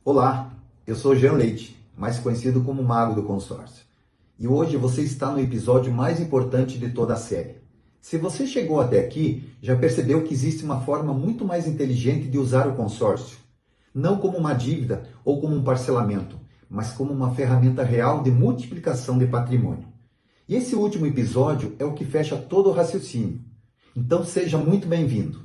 Olá, eu sou Jean Leite, mais conhecido como Mago do Consórcio. E hoje você está no episódio mais importante de toda a série. Se você chegou até aqui, já percebeu que existe uma forma muito mais inteligente de usar o consórcio. Não como uma dívida ou como um parcelamento, mas como uma ferramenta real de multiplicação de patrimônio. E esse último episódio é o que fecha todo o raciocínio. Então seja muito bem-vindo.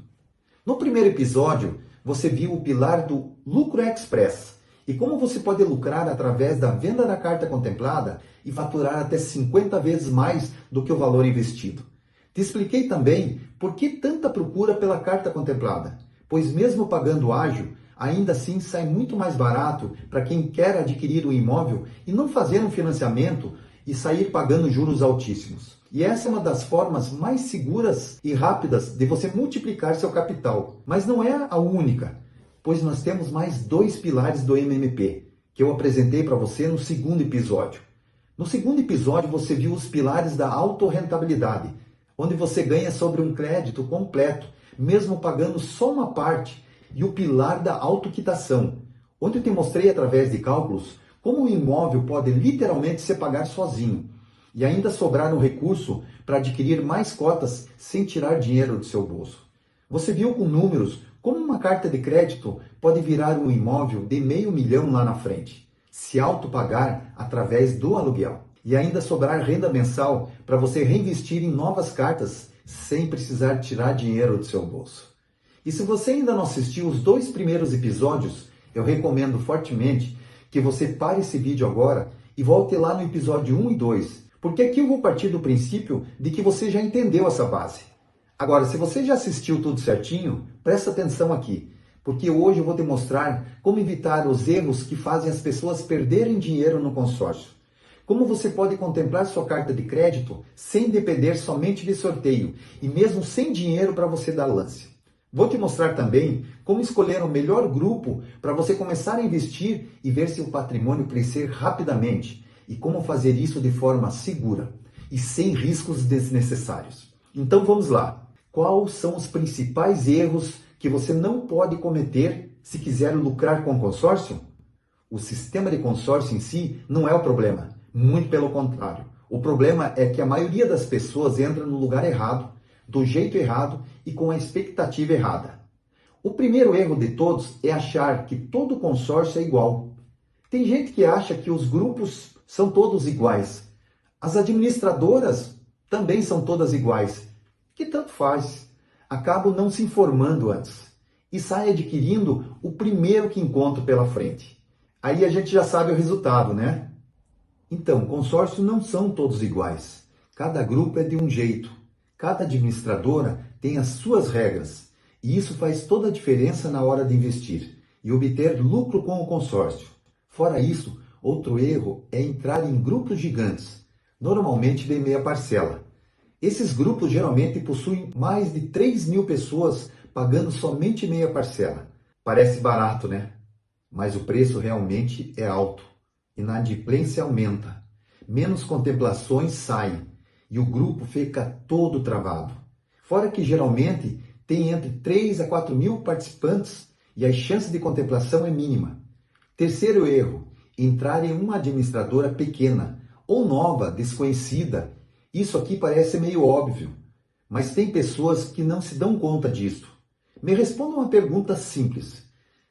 No primeiro episódio, você viu o pilar do lucro express e como você pode lucrar através da venda da carta contemplada e faturar até 50 vezes mais do que o valor investido. Te expliquei também por que tanta procura pela carta contemplada, pois mesmo pagando ágio, ainda assim sai muito mais barato para quem quer adquirir o imóvel e não fazer um financiamento e sair pagando juros altíssimos. E essa é uma das formas mais seguras e rápidas de você multiplicar seu capital. Mas não é a única, pois nós temos mais 2 pilares do MMP, que eu apresentei para você no segundo episódio. No segundo episódio você viu os pilares da autorrentabilidade, onde você ganha sobre um crédito completo, mesmo pagando só uma parte, e o pilar da autoquitação, onde eu te mostrei através de cálculos como o imóvel pode literalmente se pagar sozinho e ainda sobrar um recurso para adquirir mais cotas sem tirar dinheiro do seu bolso. Você viu com números como uma carta de crédito pode virar um imóvel de R$500 mil lá na frente, se autopagar através do aluguel e ainda sobrar renda mensal para você reinvestir em novas cartas sem precisar tirar dinheiro do seu bolso. E se você ainda não assistiu os 2 primeiros episódios, eu recomendo fortemente que você pare esse vídeo agora e volte lá no episódio 1 e 2, porque aqui eu vou partir do princípio de que você já entendeu essa base. Agora, se você já assistiu tudo certinho, presta atenção aqui, porque hoje eu vou te mostrar como evitar os erros que fazem as pessoas perderem dinheiro no consórcio. Como você pode contemplar sua carta de crédito sem depender somente de sorteio e mesmo sem dinheiro para você dar lance. Vou te mostrar também como escolher o melhor grupo para você começar a investir e ver seu patrimônio crescer rapidamente e como fazer isso de forma segura e sem riscos desnecessários. Então vamos lá. Quais são os principais erros que você não pode cometer se quiser lucrar com o consórcio? O sistema de consórcio em si não é o problema, muito pelo contrário. O problema é que a maioria das pessoas entra no lugar errado, do jeito errado e com a expectativa errada. O primeiro erro de todos é achar que todo consórcio é igual. Tem gente que acha que os grupos são todos iguais. As administradoras também são todas iguais. Que tanto faz. Acabo não se informando antes e sai adquirindo o primeiro que encontro pela frente. Aí a gente já sabe o resultado, né? Então, consórcios não são todos iguais. Cada grupo é de um jeito. Cada administradora tem as suas regras e isso faz toda a diferença na hora de investir e obter lucro com o consórcio. Fora isso, outro erro é entrar em grupos gigantes, normalmente de meia parcela. Esses grupos geralmente possuem mais de 3.000 pessoas pagando somente meia parcela. Parece barato, né? Mas o preço realmente é alto. Inadimplência aumenta. Menos contemplações saem e o grupo fica todo travado. Fora que geralmente tem entre 3 a 4 mil participantes e a chance de contemplação é mínima. Terceiro erro, entrar em uma administradora pequena ou nova, desconhecida. Isso aqui parece meio óbvio, mas tem pessoas que não se dão conta disso. Me responda uma pergunta simples.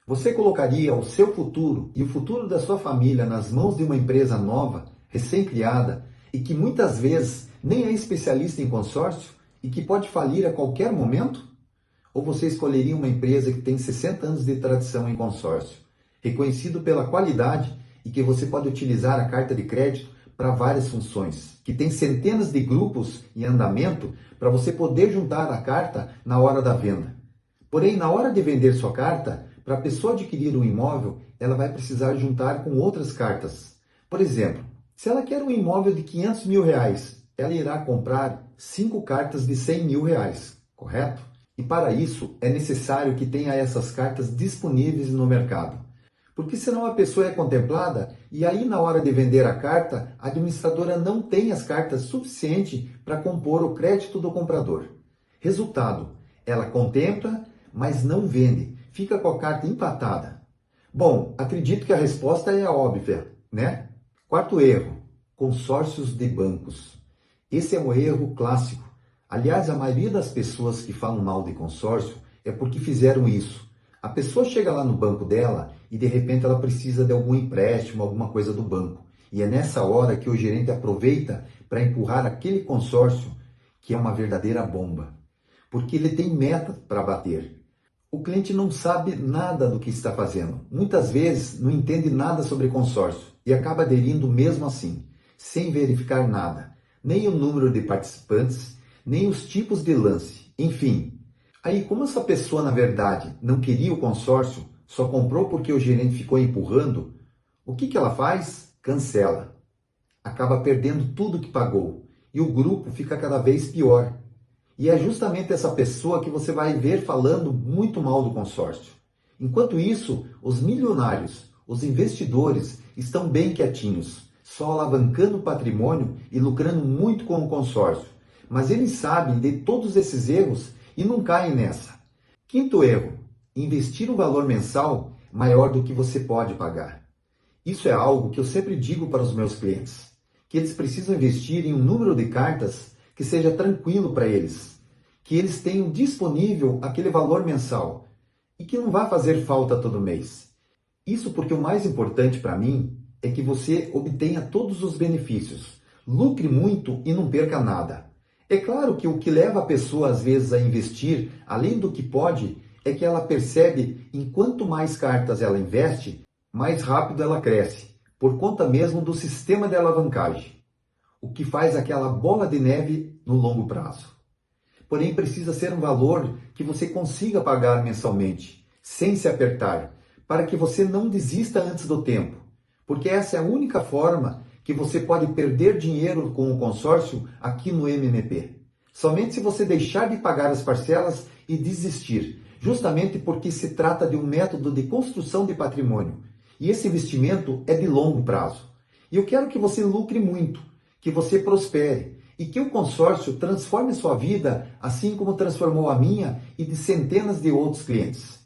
Você colocaria o seu futuro e o futuro da sua família nas mãos de uma empresa nova, recém-criada, e que muitas vezes nem é especialista em consórcio e que pode falir a qualquer momento? Ou você escolheria uma empresa que tem 60 anos de tradição em consórcio, reconhecido pela qualidade e que você pode utilizar a carta de crédito para várias funções, que tem centenas de grupos em andamento para você poder juntar a carta na hora da venda? Porém, na hora de vender sua carta, para a pessoa adquirir um imóvel, ela vai precisar juntar com outras cartas. Por exemplo, se ela quer um imóvel de R$500 mil, ela irá comprar 5 cartas de R$100 mil, correto? E para isso, é necessário que tenha essas cartas disponíveis no mercado. Porque senão a pessoa é contemplada e aí na hora de vender a carta, a administradora não tem as cartas suficientes para compor o crédito do comprador. Resultado, ela contempla, mas não vende, fica com a carta empatada. Bom, acredito que a resposta é óbvia, né? Quarto erro, consórcios de bancos. Esse é um erro clássico. Aliás, a maioria das pessoas que falam mal de consórcio é porque fizeram isso. A pessoa chega lá no banco dela e de repente ela precisa de algum empréstimo, alguma coisa do banco. E é nessa hora que o gerente aproveita para empurrar aquele consórcio que é uma verdadeira bomba. Porque ele tem meta para bater. O cliente não sabe nada do que está fazendo. Muitas vezes não entende nada sobre consórcio e acaba aderindo mesmo assim, sem verificar nada, nem o número de participantes, nem os tipos de lance, enfim. Aí, como essa pessoa na verdade não queria o consórcio, só comprou porque o gerente ficou empurrando, o que ela faz? Cancela. Acaba perdendo tudo que pagou e o grupo fica cada vez pior. E é justamente essa pessoa que você vai ver falando muito mal do consórcio. Enquanto isso, os milionários, os investidores, estão bem quietinhos, só alavancando o patrimônio e lucrando muito com o consórcio. Mas eles sabem de todos esses erros e não caem nessa. Quinto erro, investir um valor mensal maior do que você pode pagar. Isso é algo que eu sempre digo para os meus clientes, que eles precisam investir em um número de cartas que seja tranquilo para eles, que eles tenham disponível aquele valor mensal e que não vá fazer falta todo mês. Isso porque o mais importante para mim é que você obtenha todos os benefícios, lucre muito e não perca nada. É claro que o que leva a pessoa às vezes a investir, além do que pode, é que ela percebe em quanto mais cartas ela investe, mais rápido ela cresce, por conta mesmo do sistema de alavancagem, o que faz aquela bola de neve no longo prazo. Porém, precisa ser um valor que você consiga pagar mensalmente, sem se apertar, para que você não desista antes do tempo, porque essa é a única forma que você pode perder dinheiro com o consórcio aqui no MMP. Somente se você deixar de pagar as parcelas e desistir, justamente porque se trata de um método de construção de patrimônio, e esse investimento é de longo prazo. E eu quero que você lucre muito, que você prospere e que o consórcio transforme sua vida assim como transformou a minha e de centenas de outros clientes.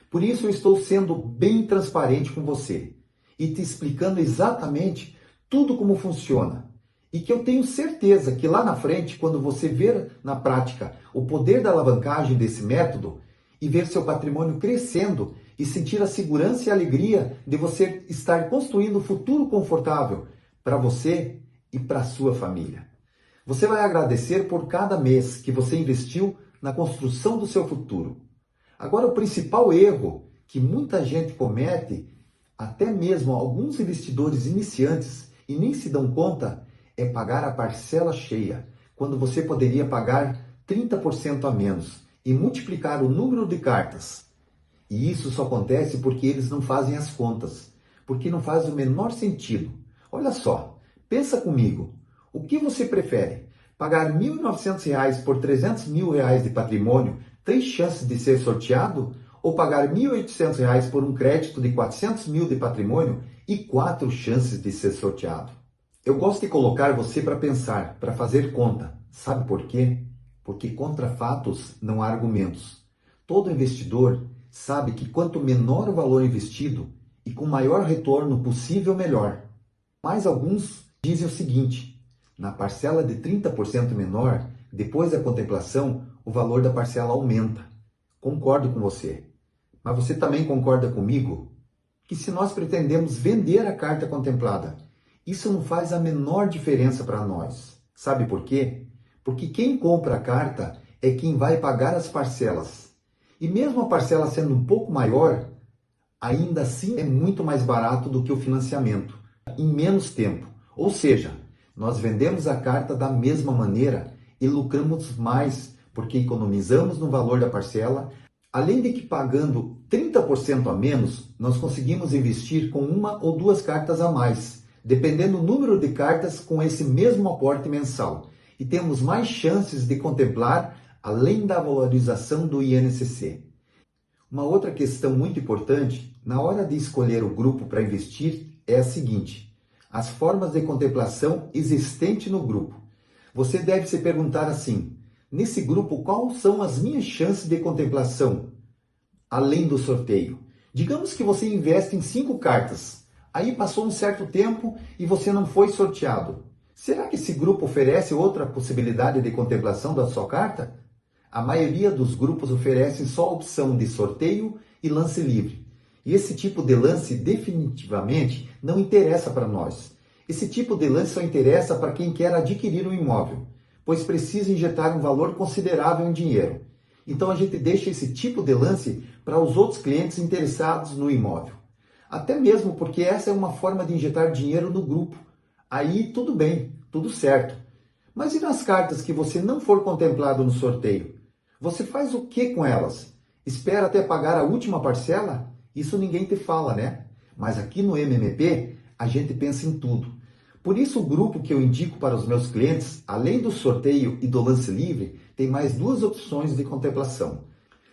Por isso eu estou sendo bem transparente com você e te explicando exatamente tudo como funciona. E que eu tenho certeza que lá na frente, quando você ver na prática o poder da alavancagem desse método e ver seu patrimônio crescendo e sentir a segurança e a alegria de você estar construindo um futuro confortável para você e para a sua família. Você vai agradecer por cada mês que você investiu na construção do seu futuro. Agora, o principal erro que muita gente comete, até mesmo alguns investidores iniciantes e nem se dão conta, é pagar a parcela cheia, quando você poderia pagar 30% a menos e multiplicar o número de cartas. E isso só acontece porque eles não fazem as contas, porque não faz o menor sentido. Olha só, pensa comigo. O que você prefere? Pagar R$ 1.900 por R$ 300 mil de patrimônio, 3 chances de ser sorteado? Ou pagar R$ 1.800 por um crédito de R$ 400 mil de patrimônio e 4 chances de ser sorteado? Eu gosto de colocar você para pensar, para fazer conta. Sabe por quê? Porque contra fatos não há argumentos. Todo investidor sabe que quanto menor o valor investido e com maior retorno possível, melhor. Mas alguns dizem o seguinte: na parcela de 30% menor, depois da contemplação, o valor da parcela aumenta. Concordo com você. Mas você também concorda comigo que se nós pretendemos vender a carta contemplada, isso não faz a menor diferença para nós. Sabe por quê? Porque quem compra a carta é quem vai pagar as parcelas. E mesmo a parcela sendo um pouco maior, ainda assim é muito mais barato do que o financiamento, em menos tempo. Ou seja, nós vendemos a carta da mesma maneira e lucramos mais, porque economizamos no valor da parcela, além de que pagando 30% a menos, nós conseguimos investir com 1 ou 2 cartas a mais, dependendo do número de cartas com esse mesmo aporte mensal. E temos mais chances de contemplar, além da valorização do INCC. Uma outra questão muito importante, na hora de escolher o grupo para investir, é a seguinte: as formas de contemplação existentes no grupo. Você deve se perguntar assim: nesse grupo, quais são as minhas chances de contemplação, além do sorteio? Digamos que você investe em 5 cartas. Aí passou um certo tempo e você não foi sorteado. Será que esse grupo oferece outra possibilidade de contemplação da sua carta? A maioria dos grupos oferecem só a opção de sorteio e lance livre. E esse tipo de lance definitivamente não interessa para nós. Esse tipo de lance só interessa para quem quer adquirir um imóvel, pois precisa injetar um valor considerável em dinheiro. Então a gente deixa esse tipo de lance para os outros clientes interessados no imóvel. Até mesmo porque essa é uma forma de injetar dinheiro no grupo. Aí tudo bem, tudo certo. Mas e nas cartas que você não for contemplado no sorteio? Você faz o que com elas? Espera até pagar a última parcela? Isso ninguém te fala, né? Mas aqui no MMP a gente pensa em tudo. Por isso o grupo que eu indico para os meus clientes, além do sorteio e do lance livre, tem mais 2 opções de contemplação.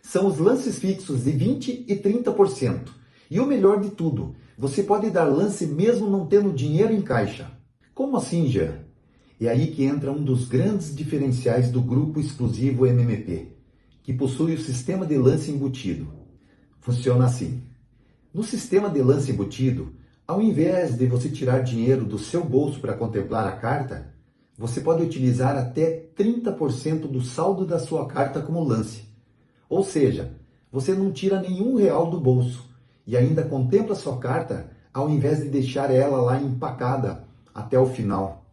São os lances fixos de 20% e 30%. E o melhor de tudo, você pode dar lance mesmo não tendo dinheiro em caixa. Como assim, Jean? É aí que entra um dos grandes diferenciais do grupo exclusivo MMP, que possui o sistema de lance embutido. Funciona assim. No sistema de lance embutido, ao invés de você tirar dinheiro do seu bolso para contemplar a carta, você pode utilizar até 30% do saldo da sua carta como lance. Ou seja, você não tira nenhum real do bolso e ainda contempla sua carta ao invés de deixar ela lá empacada até o final.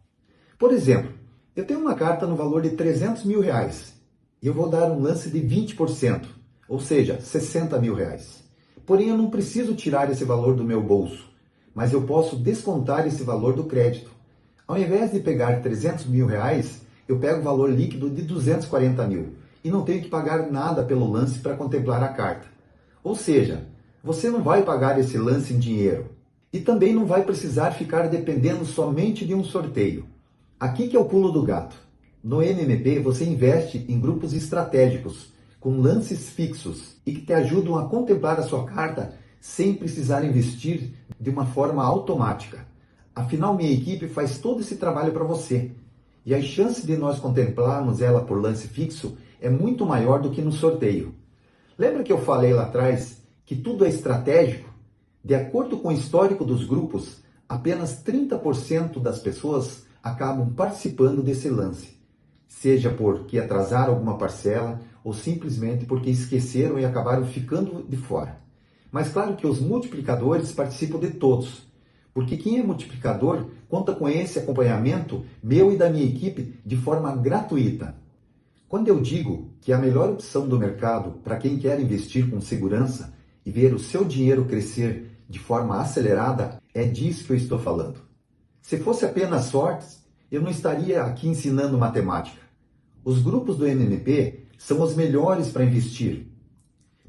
Por exemplo, eu tenho uma carta no valor de 300 mil reais e eu vou dar um lance de 20%, ou seja, 60 mil reais. Porém, eu não preciso tirar esse valor do meu bolso, mas eu posso descontar esse valor do crédito. Ao invés de pegar 300 mil reais, eu pego o valor líquido de 240 mil e não tenho que pagar nada pelo lance para contemplar a carta. Ou seja, você não vai pagar esse lance em dinheiro e também não vai precisar ficar dependendo somente de um sorteio. Aqui que é o pulo do gato. No MMP você investe em grupos estratégicos, com lances fixos e que te ajudam a contemplar a sua carta sem precisar investir de uma forma automática. Afinal, minha equipe faz todo esse trabalho para você. E a chance de nós contemplarmos ela por lance fixo é muito maior do que no sorteio. Lembra que eu falei lá atrás que tudo é estratégico? De acordo com o histórico dos grupos, apenas 30% das pessoas acabam participando desse lance, seja porque atrasaram alguma parcela ou simplesmente porque esqueceram e acabaram ficando de fora. Mas claro que os multiplicadores participam de todos, porque quem é multiplicador conta com esse acompanhamento meu e da minha equipe de forma gratuita. Quando eu digo que a melhor opção do mercado para quem quer investir com segurança e ver o seu dinheiro crescer de forma acelerada, é disso que eu estou falando. Se fosse apenas sorte, eu não estaria aqui ensinando matemática. Os grupos do MMP são os melhores para investir,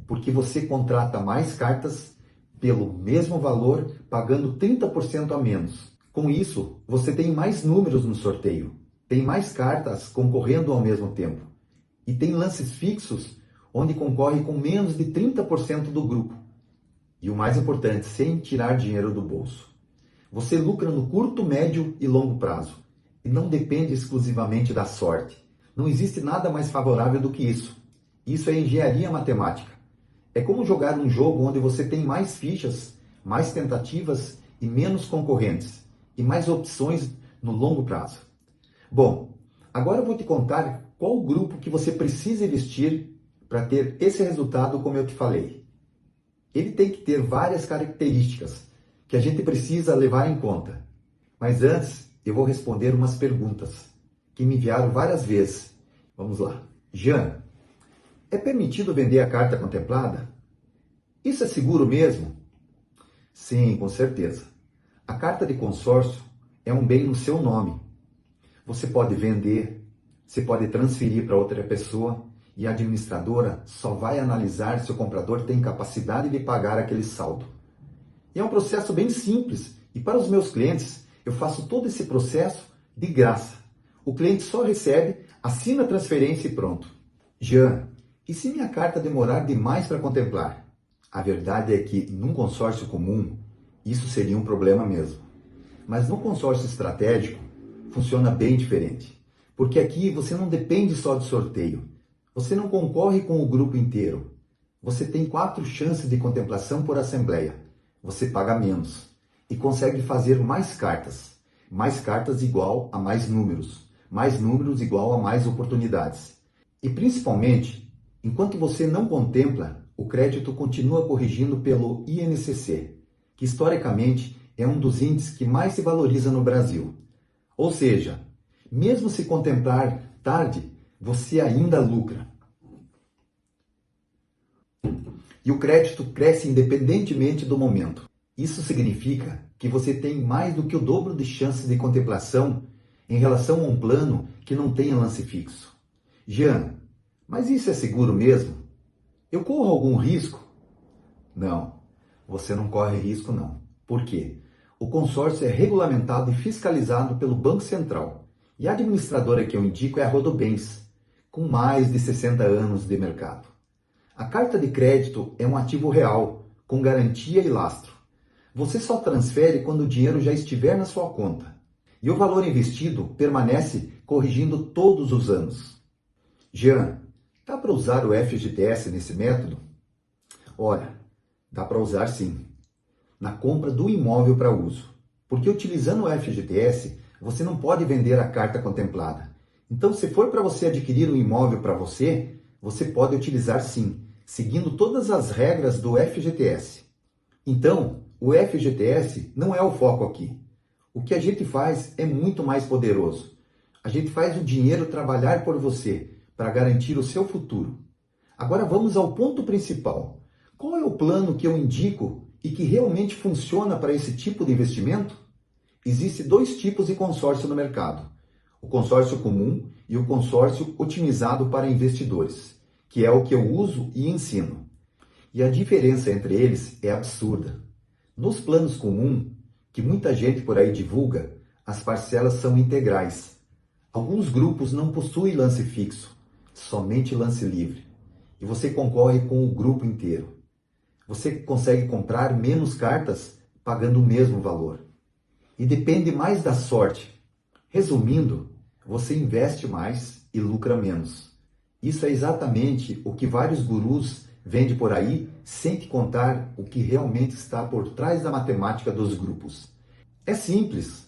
porque você contrata mais cartas pelo mesmo valor, pagando 30% a menos. Com isso, você tem mais números no sorteio, tem mais cartas concorrendo ao mesmo tempo, e tem lances fixos onde concorre com menos de 30% do grupo. E o mais importante, sem tirar dinheiro do bolso. Você lucra no curto, médio e longo prazo, e não depende exclusivamente da sorte. Não existe nada mais favorável do que isso. Isso é engenharia matemática. É como jogar um jogo onde você tem mais fichas, mais tentativas e menos concorrentes, e mais opções no longo prazo. Bom, agora eu vou te contar qual o grupo que você precisa investir para ter esse resultado como eu te falei. Ele tem que ter várias características que a gente precisa levar em conta. Mas antes, eu vou responder umas perguntas que me enviaram várias vezes. Vamos lá. Jean, é permitido vender a carta contemplada? Isso é seguro mesmo? Sim, com certeza. A carta de consórcio é um bem no seu nome. Você pode vender, você pode transferir para outra pessoa e a administradora só vai analisar se o comprador tem capacidade de pagar aquele saldo. E é um processo bem simples e para os meus clientes eu faço todo esse processo de graça. O cliente só recebe, assina a transferência e pronto. Jean, e se minha carta demorar demais para contemplar? A verdade é que num consórcio comum isso seria um problema mesmo. Mas no consórcio estratégico funciona bem diferente. Porque aqui você não depende só de sorteio. Você não concorre com o grupo inteiro. Você tem 4 chances de contemplação por assembleia. Você paga menos e consegue fazer mais cartas. Mais cartas igual a mais números. Mais números igual a mais oportunidades. E principalmente, enquanto você não contempla, o crédito continua corrigindo pelo INCC, que historicamente é um dos índices que mais se valoriza no Brasil. Ou seja, mesmo se contemplar tarde, você ainda lucra. E o crédito cresce independentemente do momento. Isso significa que você tem mais do que o dobro de chances de contemplação em relação a um plano que não tenha lance fixo. Jean, mas isso é seguro mesmo? Eu corro algum risco? Não, você não corre risco não. Por quê? O consórcio é regulamentado e fiscalizado pelo Banco Central. E a administradora que eu indico é a Rodobens, com mais de 60 anos de mercado. A carta de crédito é um ativo real, com garantia e lastro. Você só transfere quando o dinheiro já estiver na sua conta. E o valor investido permanece corrigindo todos os anos. Jean, dá para usar o FGTS nesse método? Olha, dá para usar sim. Na compra do imóvel para uso. Porque utilizando o FGTS, você não pode vender a carta contemplada. Então, se for para você adquirir um imóvel para você, você pode utilizar sim, seguindo todas as regras do FGTS. Então, o FGTS não é o foco aqui. O que a gente faz é muito mais poderoso. A gente faz o dinheiro trabalhar por você, para garantir o seu futuro. Agora vamos ao ponto principal. Qual é o plano que eu indico e que realmente funciona para esse tipo de investimento? Existem 2 tipos de consórcio no mercado. O consórcio comum e o consórcio otimizado para investidores, que é o que eu uso e ensino. E a diferença entre eles é absurda. Nos planos comum, que muita gente por aí divulga, as parcelas são integrais. Alguns grupos não possuem lance fixo, somente lance livre. E você concorre com o grupo inteiro. Você consegue comprar menos cartas pagando o mesmo valor. E depende mais da sorte. Resumindo, você investe mais e lucra menos. Isso é exatamente o que vários gurus vendem por aí, sem te contar o que realmente está por trás da matemática dos grupos. É simples.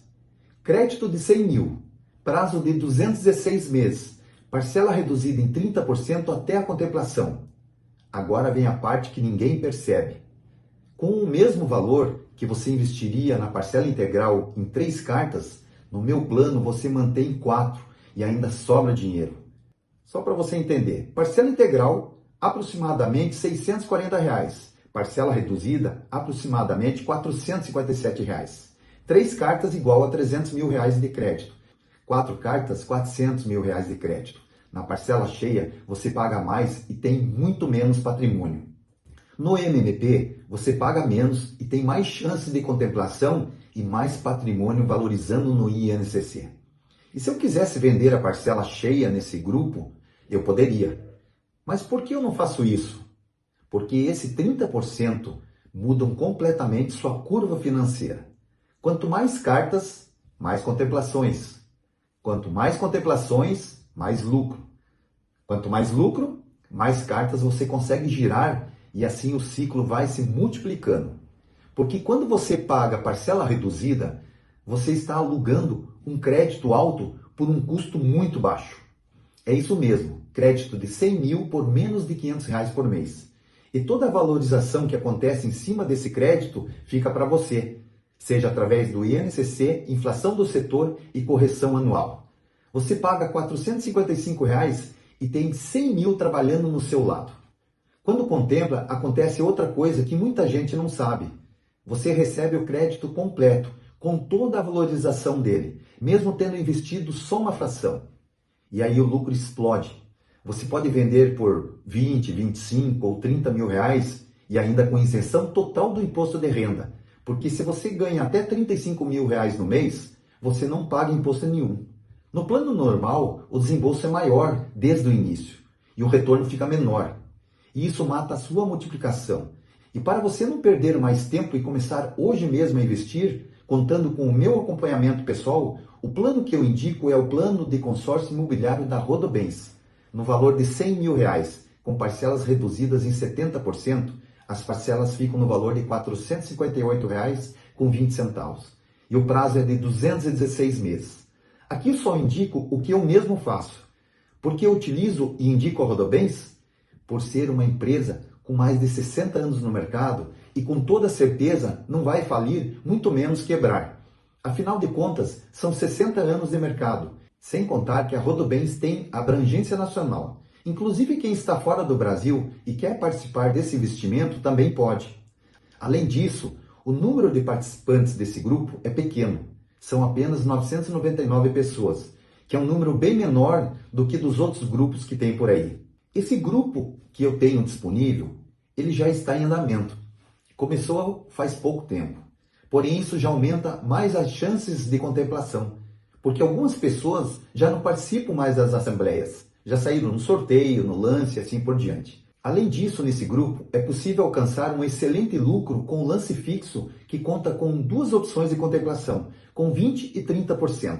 Crédito de 100 mil, prazo de 216 meses, parcela reduzida em 30% até a contemplação. Agora vem a parte que ninguém percebe. Com o mesmo valor que você investiria na parcela integral em 3 cartas, no meu plano você mantém 4 e ainda sobra dinheiro. Só para você entender, parcela integral, aproximadamente R$ 640. Parcela reduzida, aproximadamente R$ 457. 3 cartas igual a R$ 300 mil de crédito. 4 cartas, R$ 400 mil de crédito. Na parcela cheia, você paga mais e tem muito menos patrimônio. No MMP, você paga menos e tem mais chances de contemplação e mais patrimônio valorizando no INCC. E se eu quisesse vender a parcela cheia nesse grupo, eu poderia. Mas por que eu não faço isso? Porque esse 30% mudam completamente sua curva financeira. Quanto mais cartas, mais contemplações. Quanto mais contemplações, mais lucro. Quanto mais lucro, mais cartas você consegue girar e assim o ciclo vai se multiplicando. Porque quando você paga parcela reduzida, você está alugando um crédito alto por um custo muito baixo. É isso mesmo, crédito de 100 mil por menos de R$ 500 por mês. E toda a valorização que acontece em cima desse crédito fica para você, seja através do INCC, inflação do setor e correção anual. Você paga R$ 455 e tem 100 mil trabalhando no seu lado. Quando contempla, acontece outra coisa que muita gente não sabe. Você recebe o crédito completo, com toda a valorização dele, mesmo tendo investido só uma fração. E aí o lucro explode. Você pode vender por 20, 25 ou 30 mil reais e ainda com isenção total do imposto de renda. Porque se você ganha até 35 mil reais no mês, você não paga imposto nenhum. No plano normal, o desembolso é maior desde o início e o retorno fica menor. E isso mata a sua multiplicação. E para você não perder mais tempo e começar hoje mesmo a investir, contando com o meu acompanhamento pessoal, o plano que eu indico é o plano de consórcio imobiliário da Rodobens, no valor de 100 mil reais, com parcelas reduzidas em 70%, as parcelas ficam no valor de R$ 458,20 e o prazo é de 216 meses. Aqui eu só indico o que eu mesmo faço. Por que eu utilizo e indico a Rodobens? Por ser uma empresa com mais de 60 anos no mercado e com toda certeza não vai falir, muito menos quebrar. Afinal de contas, são 60 anos de mercado, sem contar que a Rodobens tem abrangência nacional. Inclusive quem está fora do Brasil e quer participar desse investimento também pode. Além disso, o número de participantes desse grupo é pequeno, são apenas 999 pessoas, que é um número bem menor do que dos outros grupos que tem por aí. Esse grupo que eu tenho disponível, ele já está em andamento. Começou faz pouco tempo. Porém, isso já aumenta mais as chances de contemplação, porque algumas pessoas já não participam mais das assembleias, já saíram no sorteio, no lance e assim por diante. Além disso, nesse grupo, é possível alcançar um excelente lucro com o lance fixo, que conta com duas opções de contemplação, com 20% e 30%.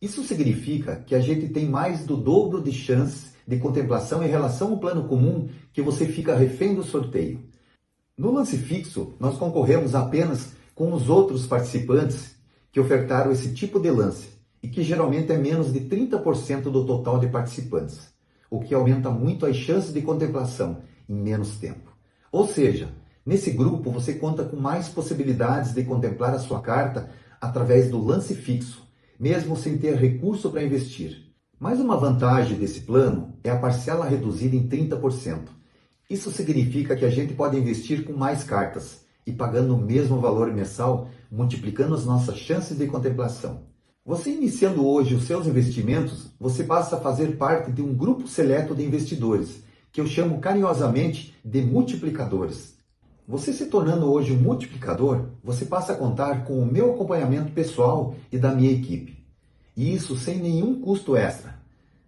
Isso significa que a gente tem mais do dobro de chances de contemplação em relação ao plano comum, que você fica refém do sorteio. No lance fixo, nós concorremos apenas com os outros participantes que ofertaram esse tipo de lance, e que geralmente é menos de 30% do total de participantes, o que aumenta muito as chances de contemplação em menos tempo. Ou seja, nesse grupo você conta com mais possibilidades de contemplar a sua carta através do lance fixo, mesmo sem ter recurso para investir. Mais uma vantagem desse plano é a parcela reduzida em 30%. Isso significa que a gente pode investir com mais cartas e pagando o mesmo valor mensal, multiplicando as nossas chances de contemplação. Você iniciando hoje os seus investimentos, você passa a fazer parte de um grupo seleto de investidores, que eu chamo carinhosamente de multiplicadores. Você se tornando hoje um multiplicador, você passa a contar com o meu acompanhamento pessoal e da minha equipe. E isso sem nenhum custo extra.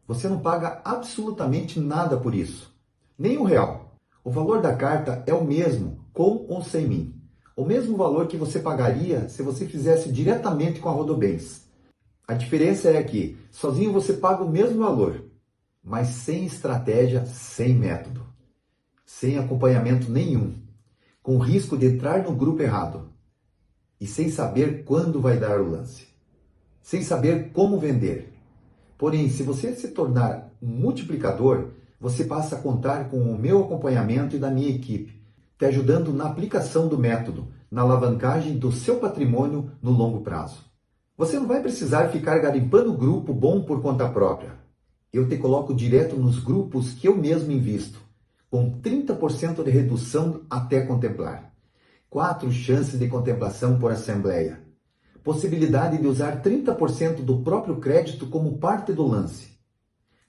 Você não paga absolutamente nada por isso, nem R$ 1. O valor da carta é o mesmo, com ou sem mim. O mesmo valor que você pagaria se você fizesse diretamente com a Rodobens. A diferença é que sozinho você paga o mesmo valor, mas sem estratégia, sem método, sem acompanhamento nenhum, com o risco de entrar no grupo errado e sem saber quando vai dar o lance, sem saber como vender. Porém, se você se tornar um multiplicador, você passa a contar com o meu acompanhamento e da minha equipe, te ajudando na aplicação do método, na alavancagem do seu patrimônio no longo prazo. Você não vai precisar ficar garimpando grupo bom por conta própria. Eu te coloco direto nos grupos que eu mesmo invisto, com 30% de redução até contemplar. 4 chances de contemplação por assembleia. Possibilidade de usar 30% do próprio crédito como parte do lance.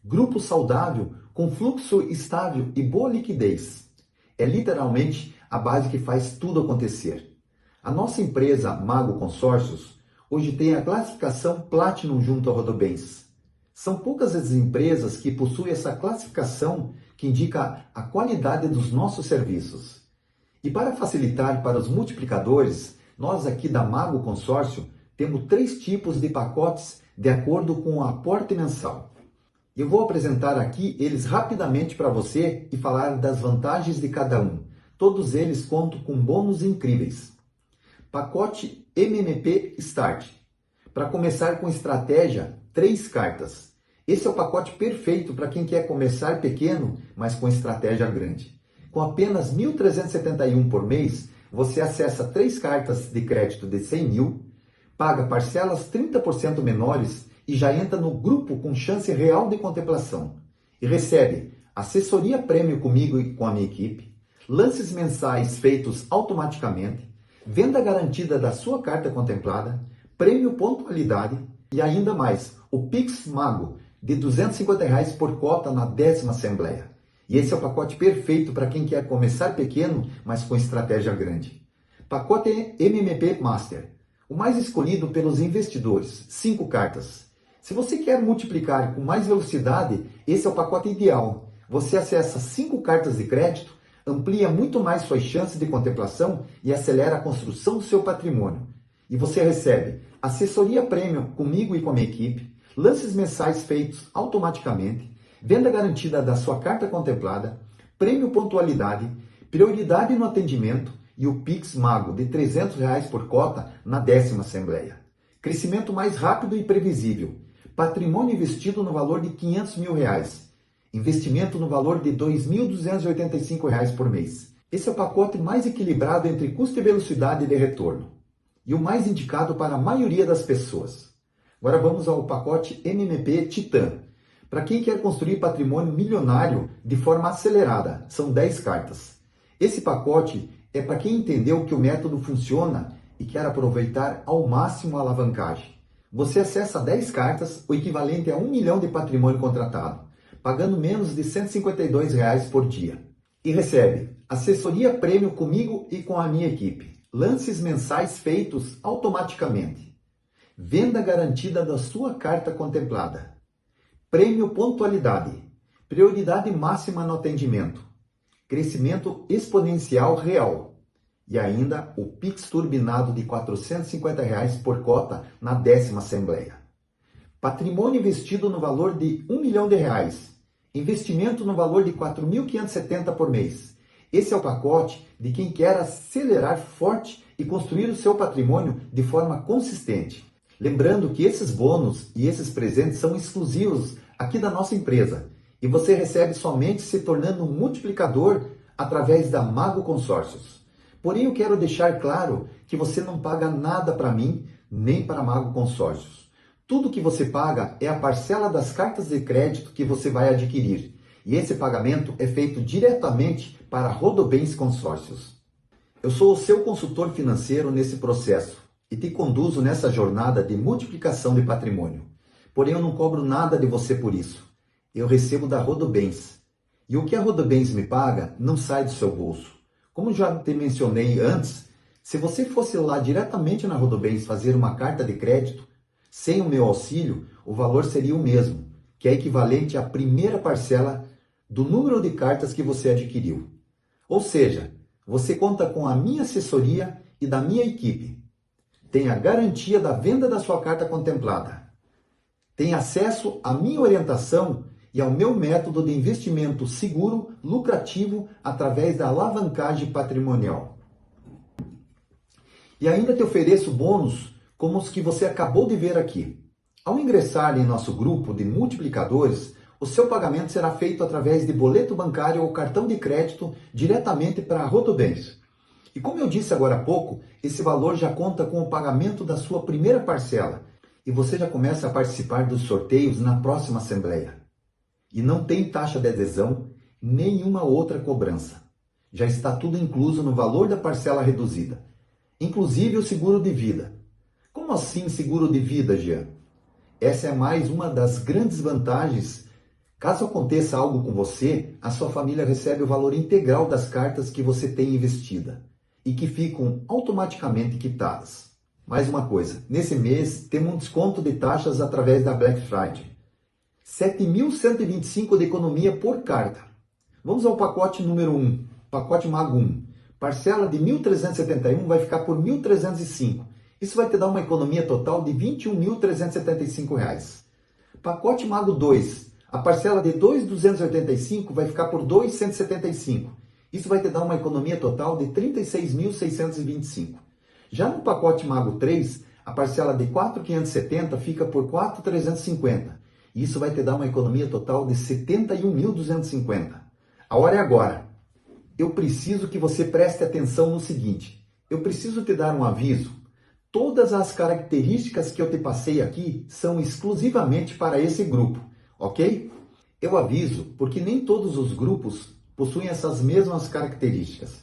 Grupo saudável com fluxo estável e boa liquidez. É literalmente a base que faz tudo acontecer. A nossa empresa Mago Consórcios hoje tem a classificação Platinum junto à Rodobens. São poucas as empresas que possuem essa classificação que indica a qualidade dos nossos serviços. E para facilitar para os multiplicadores, nós aqui da Mago Consórcio temos 3 tipos de pacotes de acordo com o aporte mensal. Eu vou apresentar aqui eles rapidamente para você e falar das vantagens de cada um. Todos eles contam com bônus incríveis. Pacote MMP Start. Para começar com estratégia, 3 cartas. Esse é o pacote perfeito para quem quer começar pequeno, mas com estratégia grande. Com apenas R$ 1.371 por mês, você acessa 3 cartas de crédito de 100 mil, paga parcelas 30% menores e já entra no grupo com chance real de contemplação. E recebe assessoria prêmio comigo e com a minha equipe, lances mensais feitos automaticamente, venda garantida da sua carta contemplada, prêmio pontualidade e ainda mais, o Pix Mago de R$ 250 por cota na 10ª Assembleia. E esse é o pacote perfeito para quem quer começar pequeno, mas com estratégia grande. Pacote MMP Master, o mais escolhido pelos investidores, 5 cartas. Se você quer multiplicar com mais velocidade, esse é o pacote ideal. Você acessa 5 cartas de crédito, amplia muito mais suas chances de contemplação e acelera a construção do seu patrimônio. E você recebe assessoria premium comigo e com a minha equipe, lances mensais feitos automaticamente, venda garantida da sua carta contemplada, prêmio pontualidade, prioridade no atendimento e o Pix Mago de R$300 por cota na 10ª Assembleia. Crescimento mais rápido e previsível. Patrimônio investido no valor de R$500 mil. Investimento no valor de R$2.285 por mês. Esse é o pacote mais equilibrado entre custo e velocidade de retorno. E o mais indicado para a maioria das pessoas. Agora vamos ao pacote MMP Titã. Para quem quer construir patrimônio milionário de forma acelerada, são 10 cartas. Esse pacote é para quem entendeu que o método funciona e quer aproveitar ao máximo a alavancagem. Você acessa 10 cartas, o equivalente a 1 milhão de patrimônio contratado, pagando menos de R$152 por dia. E recebe assessoria prêmio comigo e com a minha equipe, lances mensais feitos automaticamente, venda garantida da sua carta contemplada, prêmio pontualidade, prioridade máxima no atendimento, crescimento exponencial real e ainda o Pix turbinado de R$450 por cota na 10ª Assembleia. Patrimônio investido no valor de R$1 milhão, investimento no valor de R$4.570 por mês. Esse é o pacote de quem quer acelerar forte e construir o seu patrimônio de forma consistente. Lembrando que esses bônus e esses presentes são exclusivos aqui da nossa empresa e você recebe somente se tornando um multiplicador através da Mago Consórcios. Porém, eu quero deixar claro que você não paga nada para mim, nem para a Mago Consórcios. Tudo que você paga é a parcela das cartas de crédito que você vai adquirir. E esse pagamento é feito diretamente para a Rodobens Consórcios. Eu sou o seu consultor financeiro nesse processo e te conduzo nessa jornada de multiplicação de patrimônio. Porém, eu não cobro nada de você por isso. Eu recebo da Rodobens. E o que a Rodobens me paga não sai do seu bolso. Como já te mencionei antes, se você fosse lá diretamente na Rodobens fazer uma carta de crédito, sem o meu auxílio, o valor seria o mesmo, que é equivalente à primeira parcela do número de cartas que você adquiriu. Ou seja, você conta com a minha assessoria e da minha equipe. Tem a garantia da venda da sua carta contemplada. Tem acesso à minha orientação e ao meu método de investimento seguro, lucrativo, através da alavancagem patrimonial. E ainda te ofereço bônus como os que você acabou de ver aqui. Ao ingressar em nosso grupo de multiplicadores, o seu pagamento será feito através de boleto bancário ou cartão de crédito diretamente para a Rodobens. E como eu disse agora há pouco, esse valor já conta com o pagamento da sua primeira parcela e você já começa a participar dos sorteios na próxima Assembleia. E não tem taxa de adesão, nenhuma outra cobrança. Já está tudo incluso no valor da parcela reduzida, inclusive o seguro de vida. Como assim seguro de vida, Jean? Essa é mais uma das grandes vantagens. Caso aconteça algo com você, a sua família recebe o valor integral das cartas que você tem investida e que ficam automaticamente quitadas. Mais uma coisa, nesse mês temos um desconto de taxas através da Black Friday. 7.125 de economia por carta. Vamos ao pacote número 1, pacote Mago 1. Parcela de 1.371 vai ficar por 1.305. Isso vai te dar uma economia total de R$ 21.375. Pacote Mago 2. A parcela de 2.285 vai ficar por 2.175. Isso vai te dar uma economia total de R$ 36.625. Já no pacote Mago 3, a parcela de 4.570 fica por 4.350. Isso vai te dar uma economia total de R$ 71.250. A hora é agora. Eu preciso que você preste atenção no seguinte. Eu preciso te dar um aviso. Todas as características que eu te passei aqui são exclusivamente para esse grupo, ok? Eu aviso porque nem todos os grupos possuem essas mesmas características.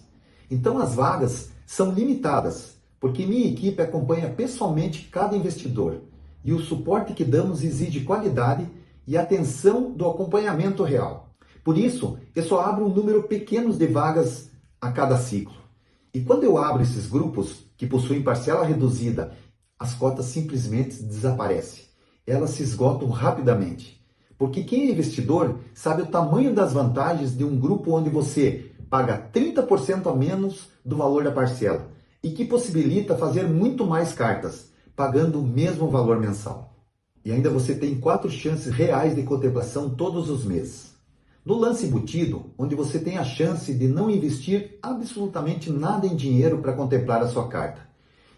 Então as vagas são limitadas, porque minha equipe acompanha pessoalmente cada investidor e o suporte que damos exige qualidade e atenção do acompanhamento real. Por isso, eu só abro um número pequeno de vagas a cada ciclo. E quando eu abro esses grupos que possuem parcela reduzida, as cotas simplesmente desaparecem. Elas se esgotam rapidamente. Porque quem é investidor sabe o tamanho das vantagens de um grupo onde você paga 30% a menos do valor da parcela e que possibilita fazer muito mais cartas, pagando o mesmo valor mensal. E ainda você tem 4 chances reais de contemplação todos os meses. No lance embutido, onde você tem a chance de não investir absolutamente nada em dinheiro para contemplar a sua carta.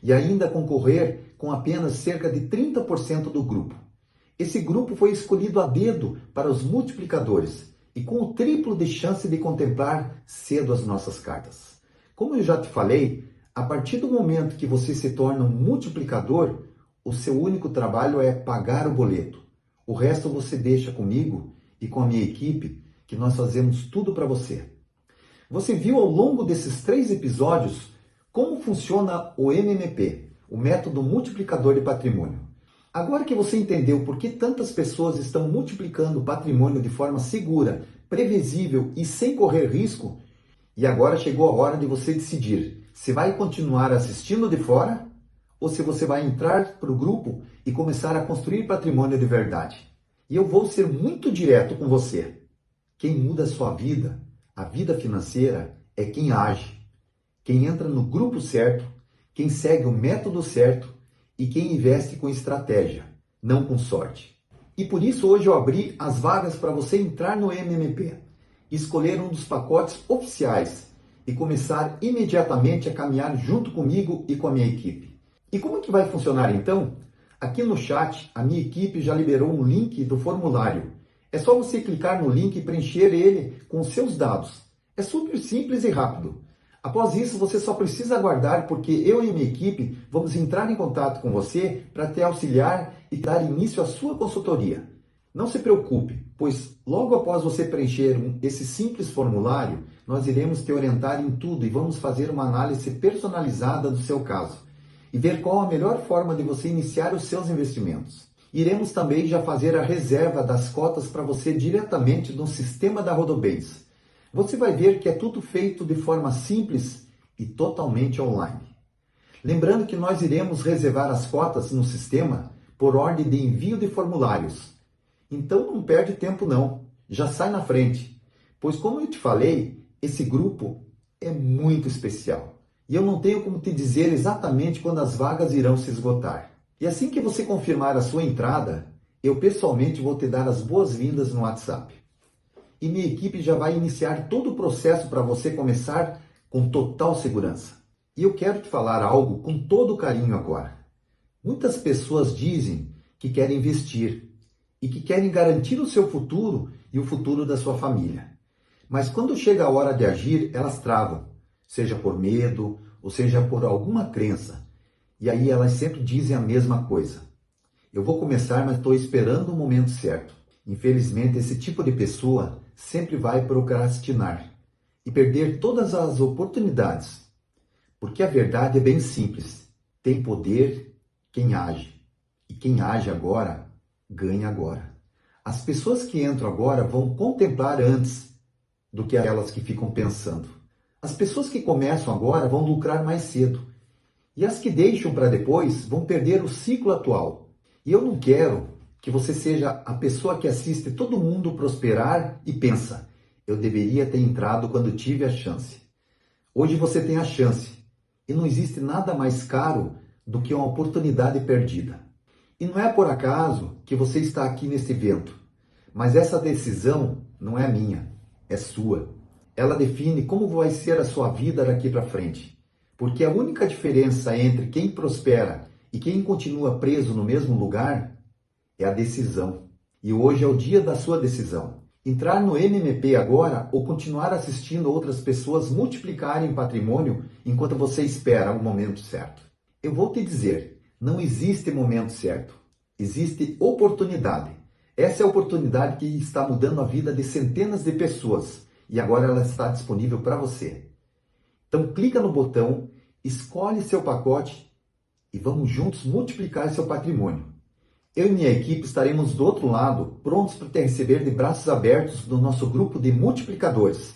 E ainda concorrer com apenas cerca de 30% do grupo. Esse grupo foi escolhido a dedo para os multiplicadores e com o triplo de chance de contemplar cedo as nossas cartas. Como eu já te falei, a partir do momento que você se torna um multiplicador, o seu único trabalho é pagar o boleto. O resto você deixa comigo e com a minha equipe, que nós fazemos tudo para você. Você viu ao longo desses 3 episódios como funciona o MMP, o método multiplicador de patrimônio. Agora que você entendeu por que tantas pessoas estão multiplicando o patrimônio de forma segura, previsível e sem correr risco, e agora chegou a hora de você decidir se vai continuar assistindo de fora ou se você vai entrar para o grupo e começar a construir patrimônio de verdade. E eu vou ser muito direto com você. Quem muda a sua vida, a vida financeira, é quem age. Quem entra no grupo certo, quem segue o método certo e quem investe com estratégia, não com sorte. E por isso hoje eu abri as vagas para você entrar no MMP, escolher um dos pacotes oficiais e começar imediatamente a caminhar junto comigo e com a minha equipe. E como que vai funcionar então? Aqui no chat, a minha equipe já liberou um link do formulário. É só você clicar no link e preencher ele com os seus dados. É super simples e rápido. Após isso, você só precisa aguardar porque eu e minha equipe vamos entrar em contato com você para te auxiliar e dar início à sua consultoria. Não se preocupe, pois logo após você preencher esse simples formulário, nós iremos te orientar em tudo e vamos fazer uma análise personalizada do seu caso e ver qual a melhor forma de você iniciar os seus investimentos. Iremos também já fazer a reserva das cotas para você diretamente no sistema da Rodobens. Você vai ver que é tudo feito de forma simples e totalmente online. Lembrando que nós iremos reservar as cotas no sistema por ordem de envio de formulários. Então não perde tempo não, já sai na frente. Pois como eu te falei, esse grupo é muito especial. E eu não tenho como te dizer exatamente quando as vagas irão se esgotar. E assim que você confirmar a sua entrada, eu pessoalmente vou te dar as boas-vindas no WhatsApp. E minha equipe já vai iniciar todo o processo para você começar com total segurança. E eu quero te falar algo com todo carinho agora. Muitas pessoas dizem que querem investir e que querem garantir o seu futuro e o futuro da sua família. Mas quando chega a hora de agir, elas travam, seja por medo ou seja por alguma crença. E aí elas sempre dizem a mesma coisa. Eu vou começar, mas estou esperando o momento certo. Infelizmente, esse tipo de pessoa sempre vai procrastinar e perder todas as oportunidades. Porque a verdade é bem simples. Tem poder quem age. E quem age agora, ganha agora. As pessoas que entram agora vão contemplar antes do que aquelas que ficam pensando. As pessoas que começam agora vão lucrar mais cedo. E as que deixam para depois vão perder o ciclo atual. E eu não quero que você seja a pessoa que assiste todo mundo prosperar e pensa, eu deveria ter entrado quando tive a chance. Hoje você tem a chance. E não existe nada mais caro do que uma oportunidade perdida. E não é por acaso que você está aqui nesse evento. Mas essa decisão não é minha, é sua. Ela define como vai ser a sua vida daqui para frente. Porque a única diferença entre quem prospera e quem continua preso no mesmo lugar é a decisão. E hoje é o dia da sua decisão. Entrar no MMP agora ou continuar assistindo outras pessoas multiplicarem patrimônio enquanto você espera o momento certo. Eu vou te dizer, não existe momento certo. Existe oportunidade. Essa é a oportunidade que está mudando a vida de centenas de pessoas. E agora ela está disponível para você. Então clica no botão, escolhe seu pacote e vamos juntos multiplicar seu patrimônio. Eu e minha equipe estaremos do outro lado, prontos para te receber de braços abertos no nosso grupo de multiplicadores.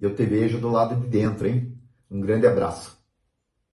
Eu te vejo do lado de dentro, hein? Um grande abraço.